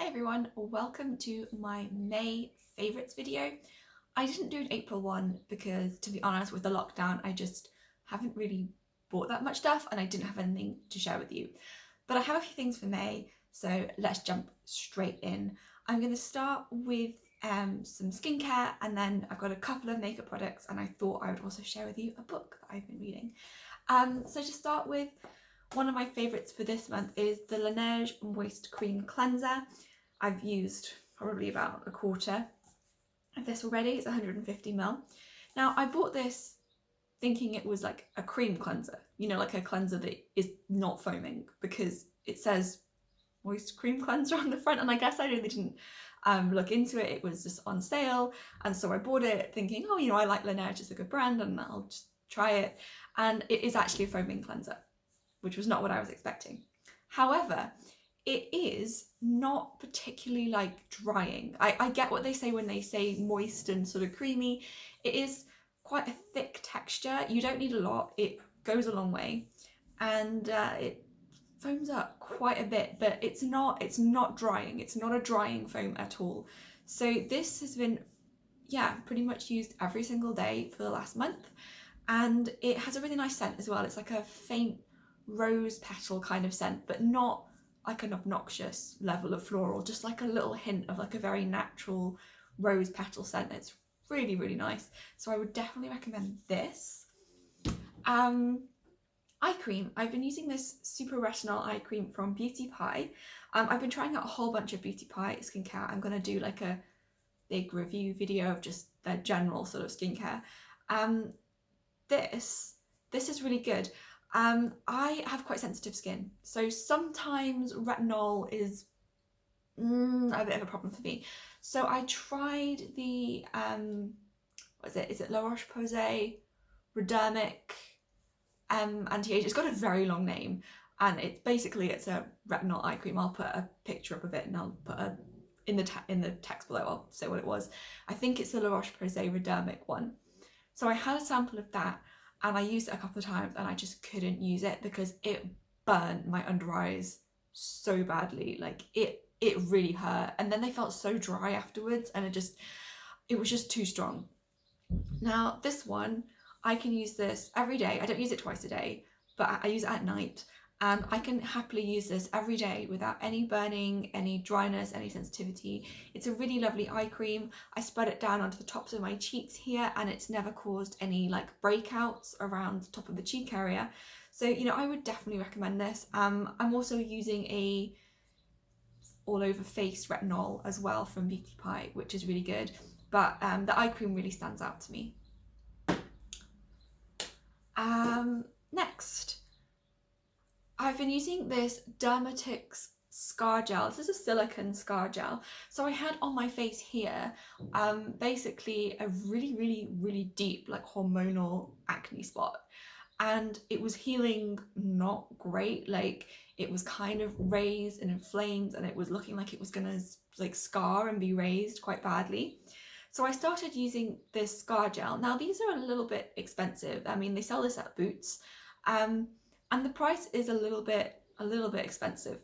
everyone, welcome to my May favourites video. I didn't do an April one because, to be honest, with the lockdown I just haven't really bought that much stuff and I didn't have anything to share with you. But I have a few things for May, so let's jump straight in. I'm going to start with some skincare, and then I've got a couple of makeup products, and I thought I would also share with you a book that I've been reading. So to start with, one of my favourites for this month is the Laneige Moist Cream Cleanser. I've used probably about a quarter of this already. It's 150ml. Now, I bought this thinking it was like a cream cleanser, you know, like a cleanser that is not foaming, because it says moist cream cleanser on the front, and I guess I really didn't look into it. It was just on sale, and so I bought it thinking, oh, you know, I like Laneige, it's a good brand, and I'll just try it. And it is actually a foaming cleanser, which was not what I was expecting. However, it is not particularly like drying. I get what they say when they say moist and sort of creamy. It is quite a thick texture. You don't need a lot. It goes a long way, and it foams up quite a bit, but it's not drying. It's not a drying foam at all. So this has been, yeah, pretty much used every single day for the last month, and it has a really nice scent as well. It's like a faint rose petal kind of scent, but not like an obnoxious level of floral, just like a little hint of like a very natural rose petal scent. It's really, really nice. So I would definitely recommend this. Eye cream. I've been using this Super Retinol eye cream from Beauty Pie. I've been trying out a whole bunch of Beauty Pie skincare. I'm going to do like a big review video of just their general sort of skincare. This is really good. I have quite sensitive skin, so sometimes retinol is a bit of a problem for me. So I tried the what is it? Is it La Roche-Posay Dermatix Anti-Age? It's got a very long name, and it's a retinol eye cream. I'll put a picture up of it, and I'll put in the text below. I'll say what it was. I think it's the La Roche-Posay Dermatix one. So I had a sample of that, and I used it a couple of times, and I just couldn't use it because it burnt my under eyes so badly. Like it really hurt, and then they felt so dry afterwards, and it was just too strong. Now this one, I can use this every day. I don't use it twice a day, but I use it at night, and I can happily use this every day without any burning, any dryness, any sensitivity. It's a really lovely eye cream. I spread it down onto the tops of my cheeks here, and it's never caused any like breakouts around the top of the cheek area. So, you know, I would definitely recommend this. I'm also using a all over face retinol as well from Beauty Pie, which is really good. But the eye cream really stands out to me. Next, I've been using this Dermatix Scar Gel. This is a silicone scar gel. So I had on my face here basically a really deep like hormonal acne spot, and it was healing not great. Like it was kind of raised and inflamed, and it was looking like it was gonna like scar and be raised quite badly. So I started using this scar gel. Now these are a little bit expensive. I mean, they sell this at Boots, and the price is a little bit expensive,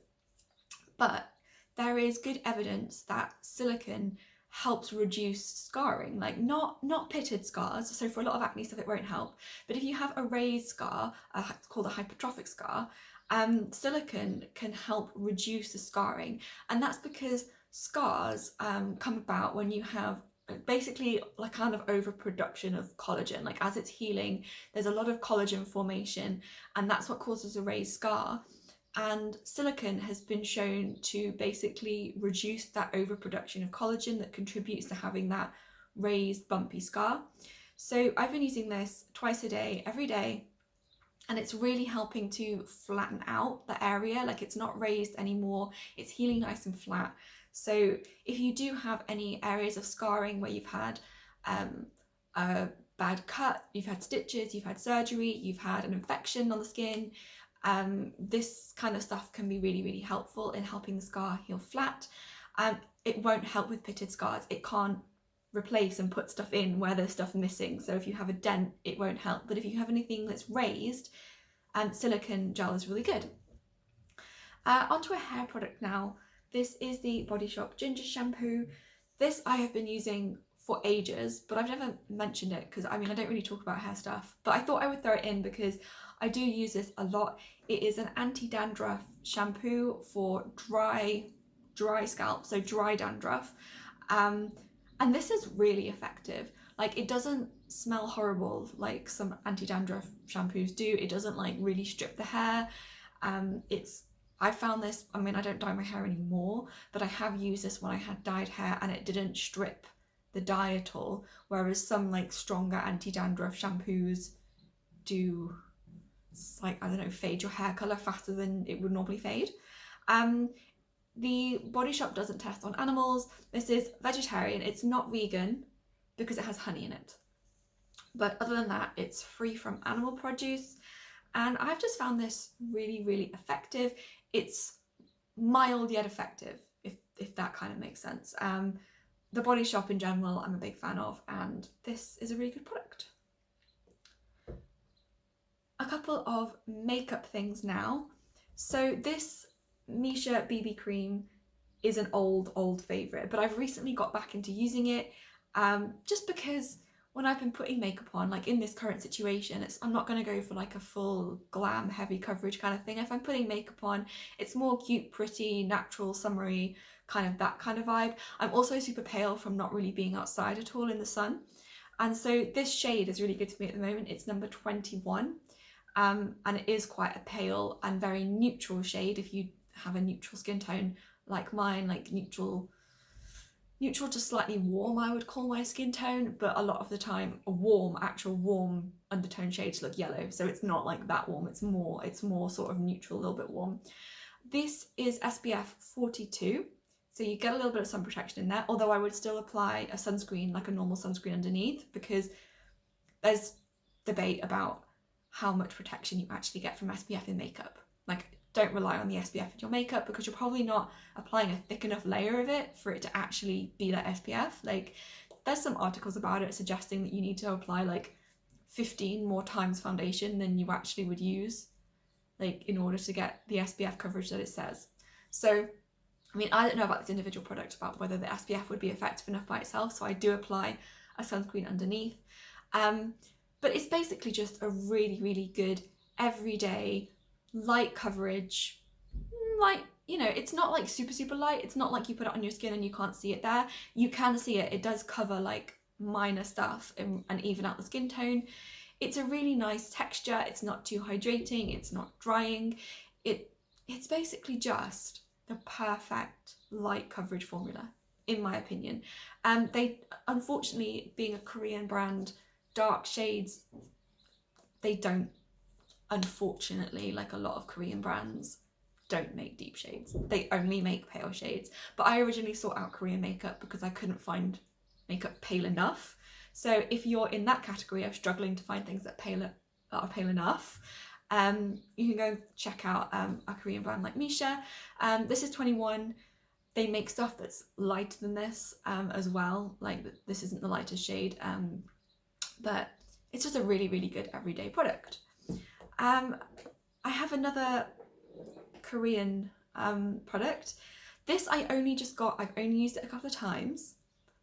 but there is good evidence that silicone helps reduce scarring, like not pitted scars. So for a lot of acne stuff it won't help, but if you have a raised scar, it's called a hypertrophic scar, silicone can help reduce the scarring. And that's because scars come about when you have basically like kind of overproduction of collagen. Like as it's healing, there's a lot of collagen formation, and that's what causes a raised scar. And silicone has been shown to basically reduce that overproduction of collagen that contributes to having that raised bumpy scar. So I've been using this twice a day, every day, and it's really helping to flatten out the area. Like it's not raised anymore, it's healing nice and flat. So if you do have any areas of scarring where you've had a bad cut, you've had stitches, you've had surgery, you've had an infection on the skin, this kind of stuff can be really helpful in helping the scar heal flat. It won't help with pitted scars. It can't replace and put stuff in where there's stuff missing. So if you have a dent, it won't help. But if you have anything that's raised, silicone gel is really good. Onto a hair product now. This is the Body Shop Ginger Shampoo. This I have been using for ages, but I've never mentioned it because I mean I don't really talk about hair stuff, but I thought I would throw it in because I do use this a lot. It is an anti-dandruff shampoo for dry scalp, so dry dandruff, and this is really effective. Like, it doesn't smell horrible like some anti-dandruff shampoos do. It doesn't like really strip the hair. I found this, I mean I don't dye my hair anymore, but I have used this when I had dyed hair and it didn't strip the dye at all, whereas some like stronger anti-dandruff shampoos do, like, I don't know, fade your hair colour faster than it would normally fade. The Body Shop doesn't test on animals. This is vegetarian. It's not vegan because it has honey in it. But other than that, it's free from animal produce. And I've just found this really, really effective. It's mild yet effective, if that kind of makes sense. The Body Shop in general, I'm a big fan of, and this is a really good product. A couple of makeup things now. So this Missha BB cream is an old favourite, but I've recently got back into using it just because when I've been putting makeup on, like in this current situation, I'm not going to go for like a full glam heavy coverage kind of thing. If I'm putting makeup on, it's more cute, pretty, natural, summery, kind of that kind of vibe. I'm also super pale from not really being outside at all in the sun, and so this shade is really good for me at the moment. It's number 21, and it is quite a pale and very neutral shade if you have a neutral skin tone like mine, like neutral to slightly warm, I would call my skin tone, but a lot of the time actual warm undertone shades look yellow, so it's not like that warm, it's more sort of neutral, a little bit warm. This is SPF 42, so you get a little bit of sun protection in there, although I would still apply a sunscreen, like a normal sunscreen underneath, because there's debate about how much protection you actually get from SPF in makeup. Like, don't rely on the SPF in your makeup because you're probably not applying a thick enough layer of it for it to actually be that SPF. Like, there's some articles about it suggesting that you need to apply like 15 more times foundation than you actually would use, like, in order to get the SPF coverage that it says. So, I mean, I don't know about this individual product about whether the SPF would be effective enough by itself, so I do apply a sunscreen underneath. But it's basically just a really, really good everyday light coverage. Like, you know, it's not like super light. It's not like you put it on your skin and you can't see it there. You can see it. It does cover like minor stuff and even out the skin tone. It's a really nice texture. It's not too hydrating. It's not drying. It's basically just the perfect light coverage formula, in my opinion. They, unfortunately, being a Korean brand, dark shades, they don't, unfortunately, like a lot of Korean brands, don't make deep shades. They only make pale shades. But I originally sought out Korean makeup because I couldn't find makeup pale enough. So if you're in that category of struggling to find things that are pale enough, you can go check out a Korean brand like Missha. This is 21. They make stuff that's lighter than this as well. Like, this isn't the lightest shade, but it's just a really, really good everyday product. I have another Korean product. This I've only used it a couple of times,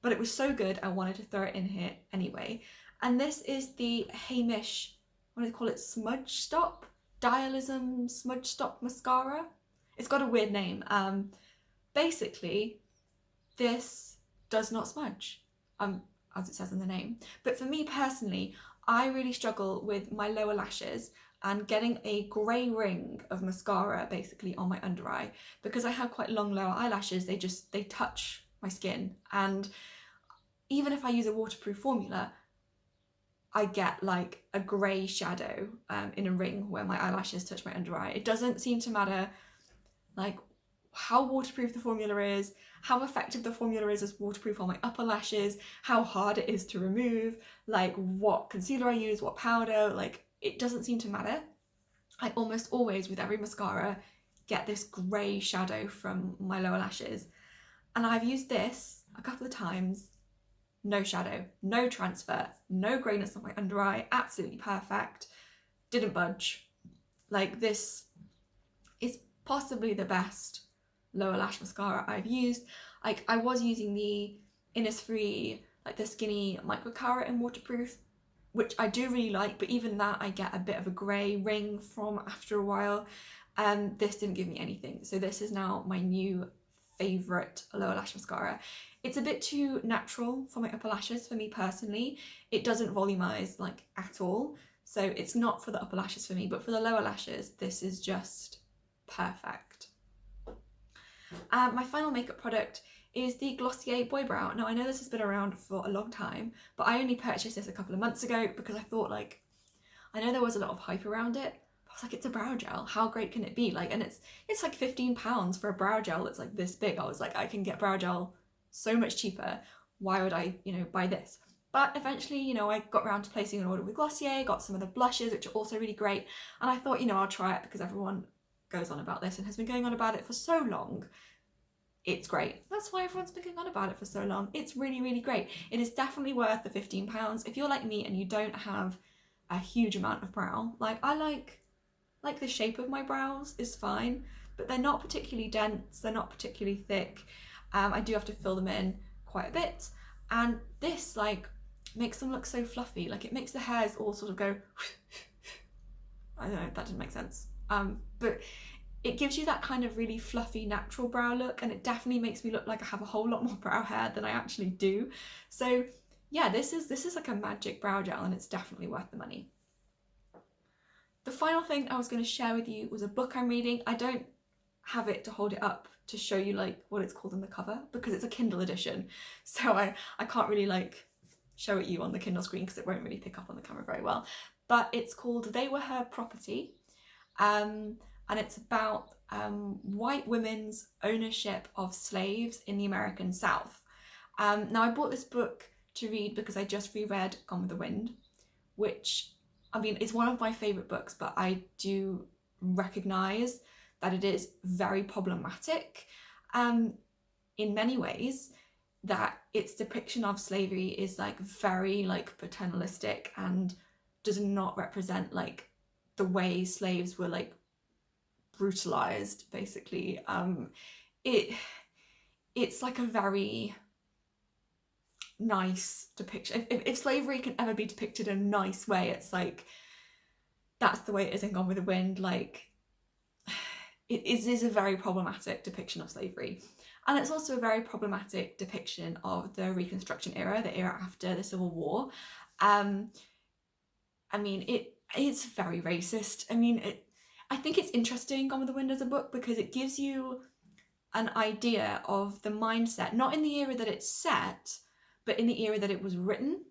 but it was so good I wanted to throw it in here anyway. And this is the Heimish, what do they call it, Smudge Stop? Dailism Smudge Stop Mascara. It's got a weird name. Basically, this does not smudge, as it says in the name. But for me personally, I really struggle with my lower lashes and getting a grey ring of mascara basically on my under eye, because I have quite long lower eyelashes. They touch my skin, and even if I use a waterproof formula, I get like a grey shadow in a ring where my eyelashes touch my under eye. It doesn't seem to matter like how waterproof the formula is, how effective the formula is as waterproof on my upper lashes, how hard it is to remove, like what concealer I use, what powder, like it doesn't seem to matter. I almost always, with every mascara, get this grey shadow from my lower lashes. And I've used this a couple of times, no shadow, no transfer, no greyness on my under eye, absolutely perfect, didn't budge. Like, this is possibly the best lower lash mascara I've used. Like, I was using the Innisfree, like the skinny micro carrot in waterproof, which I do really like, but even that I get a bit of a grey ring from after a while. This didn't give me anything, so this is now my new favourite lower lash mascara. It's a bit too natural for my upper lashes for me personally. It doesn't volumize like at all, so it's not for the upper lashes for me, but for the lower lashes this is just perfect. My final makeup product is the Glossier Boy Brow. Now I know this has been around for a long time, but I only purchased this a couple of months ago because I thought, like, I know there was a lot of hype around it, but I was like, it's a brow gel, how great can it be? Like, and it's like £15 for a brow gel that's like this big. I was like, I can get brow gel so much cheaper. Why would I, buy this? But eventually, I got around to placing an order with Glossier, got some of the blushes, which are also really great. And I thought, I'll try it because everyone goes on about this and has been going on about it for so long. It's great. That's why everyone's been going on about it for so long. It's really, really great. It is definitely worth the £15. If you're like me and you don't have a huge amount of brow, like, I like the shape of my brows is fine, but they're not particularly dense, they're not particularly thick. I do have to fill them in quite a bit, and this like makes them look so fluffy. Like, it makes the hairs all sort of go I don't know, that didn't make sense, but it gives you that kind of really fluffy natural brow look, and it definitely makes me look like I have a whole lot more brow hair than I actually do. So yeah, this is like a magic brow gel, and it's definitely worth the money. The final thing I was going to share with you was a book I'm reading. I don't have it to hold it up to show you like what it's called on the cover because it's a Kindle edition, so I can't really like show it you on the Kindle screen because it won't really pick up on the camera very well. But it's called They Were Her Property, and it's about white women's ownership of slaves in the American South. Now, I bought this book to read because I just reread Gone with the Wind, which, I mean, it's one of my favourite books, but I do recognise that it is very problematic in many ways, that its depiction of slavery is like very like paternalistic and does not represent like the way slaves were like brutalized, basically. It's like a very nice depiction. If slavery can ever be depicted in a nice way, it's like that's the way it is in Gone with the Wind. Like, it is a very problematic depiction of slavery, and it's also a very problematic depiction of the Reconstruction era, the era after the Civil War. I mean, it's very racist. I mean, I think it's interesting, Gone with the Wind, as a book because it gives you an idea of the mindset, not in the era that it's set, but in the era that it was written.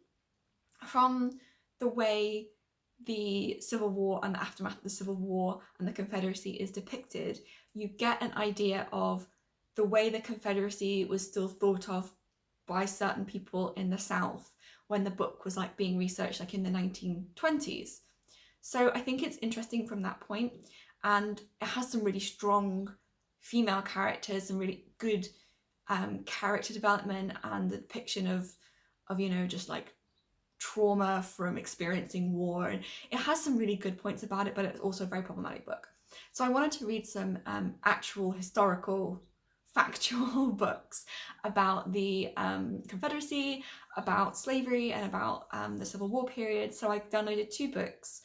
From the way the Civil War and the aftermath of the Civil War and the Confederacy is depicted, you get an idea of the way the Confederacy was still thought of by certain people in the South when the book was like being researched, like in the 1920s. So I think it's interesting from that point, and it has some really strong female characters and really good character development and the depiction of just like trauma from experiencing war, and it has some really good points about it, but it's also a very problematic book. So I wanted to read some actual historical factual books about the Confederacy, about slavery, and about the Civil War period. So I downloaded 2 books.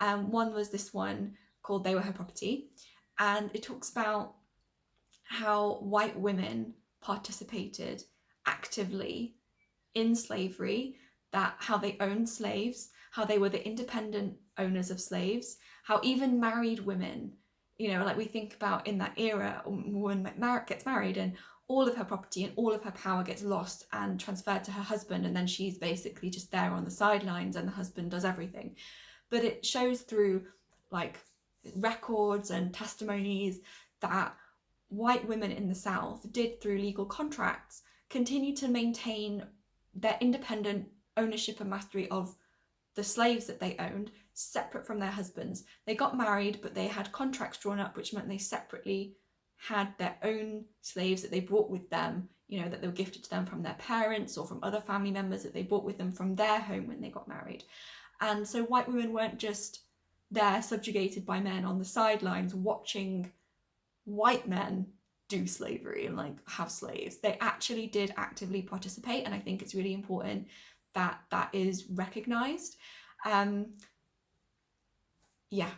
One was this one called They Were Her Property, and it talks about how white women participated actively in slavery, that how they owned slaves, how they were the independent owners of slaves, how even married women, like we think about in that era, a woman gets married and all of her property and all of her power gets lost and transferred to her husband, and then she's basically just there on the sidelines and the husband does everything. But it shows through like records and testimonies that white women in the South did, through legal contracts, continue to maintain their independent ownership and mastery of the slaves that they owned, separate from their husbands. They got married, but they had contracts drawn up, which meant they separately had their own slaves that they brought with them, that they were gifted to them from their parents or from other family members that they brought with them from their home when they got married. And so white women weren't just there subjugated by men on the sidelines watching white men do slavery and like have slaves. They actually did actively participate, and I think it's really important that that is recognized. Yeah,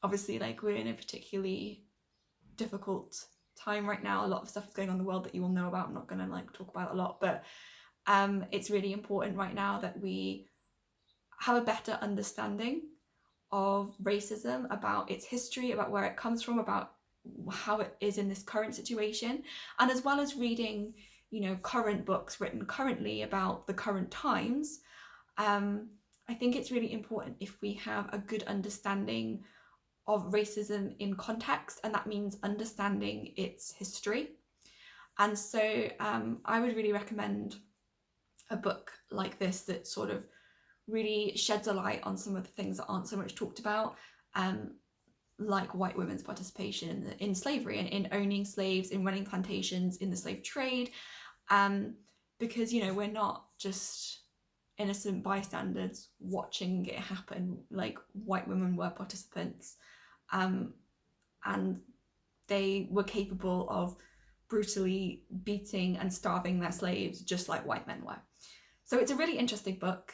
obviously, like, we're in a particularly difficult time right now. A lot of stuff is going on in the world that you will know about. I'm not going to like talk about it a lot, but it's really important right now that we have a better understanding of racism, about its history, about where it comes from, about how it is in this current situation, and as well as reading, you know, current books written currently about the current times. I think it's really important if we have a good understanding of racism in context, and that means understanding its history. And so I would really recommend a book like this that sort of really sheds a light on some of the things that aren't so much talked about, like white women's participation in slavery and in owning slaves, in running plantations, in the slave trade, because, you know, we're not just innocent bystanders watching it happen. Like, white women were participants, and they were capable of brutally beating and starving their slaves just like white men were. So it's a really interesting book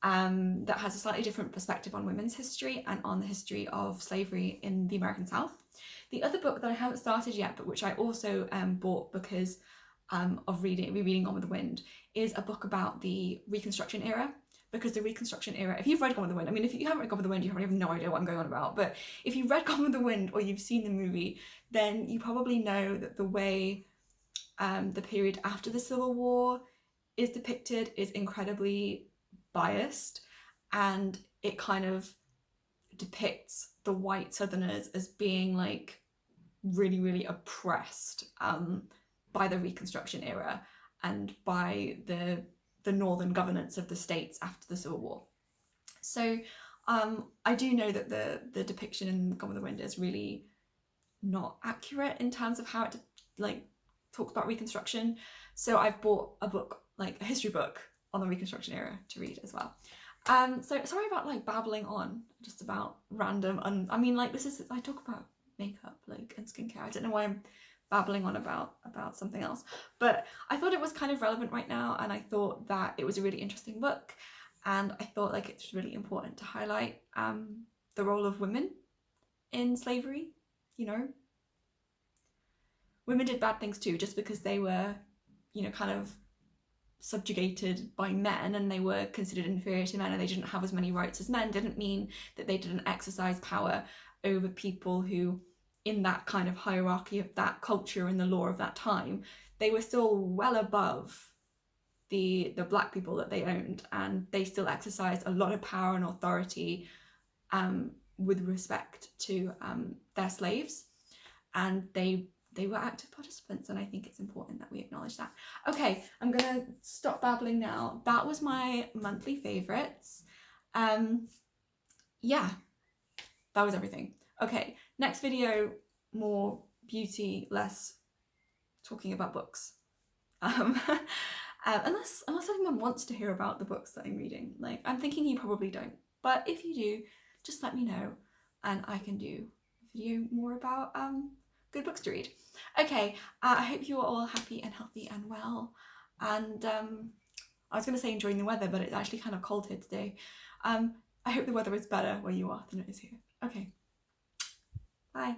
that has a slightly different perspective on women's history and on the history of slavery in the American South. The other book that I haven't started yet, but which I also bought because of rereading Gone with the Wind, is a book about the Reconstruction era. Because the Reconstruction era, if you've read Gone with the Wind, I mean, if you haven't read Gone with the Wind, you probably have no idea what I'm going on about, but if you've read Gone with the Wind or you've seen the movie, then you probably know that the way the period after the Civil War is depicted is incredibly biased, and it kind of depicts the white Southerners as being like really, really oppressed by the Reconstruction era and by the northern governance of the states after the Civil War. So I do know that the depiction in Gone with the Wind is really not accurate in terms of how it like talks about Reconstruction. So I've bought a book, like a history book on the Reconstruction era to read as well. So sorry about like babbling on just about random, I mean, like, this is, I talk about makeup like and skincare. I don't know why I'm babbling on about something else, but I thought it was kind of relevant right now, and I thought that it was a really interesting book, and I thought like it's really important to highlight the role of women in slavery. You know, women did bad things too. Just because they were, you know, kind of subjugated by men and they were considered inferior to men and they didn't have as many rights as men, didn't mean that they didn't exercise power over people who, in that kind of hierarchy of that culture and the law of that time, they were still well above the black people that they owned, and they still exercised a lot of power and authority with respect to their slaves, and they were active participants, and I think it's important that we acknowledge that. Okay, I'm gonna stop babbling now. That was my monthly favorites. Yeah, that was everything. Okay, next video, more beauty, less talking about books. Unless anyone wants to hear about the books that I'm reading. Like, I'm thinking you probably don't, but if you do, just let me know and I can do a video more about good books to read. Okay, I hope you are all happy and healthy and well, and I was going to say enjoying the weather, but it's actually kind of cold here today. I hope the weather is better where you are than it is here. Okay, bye.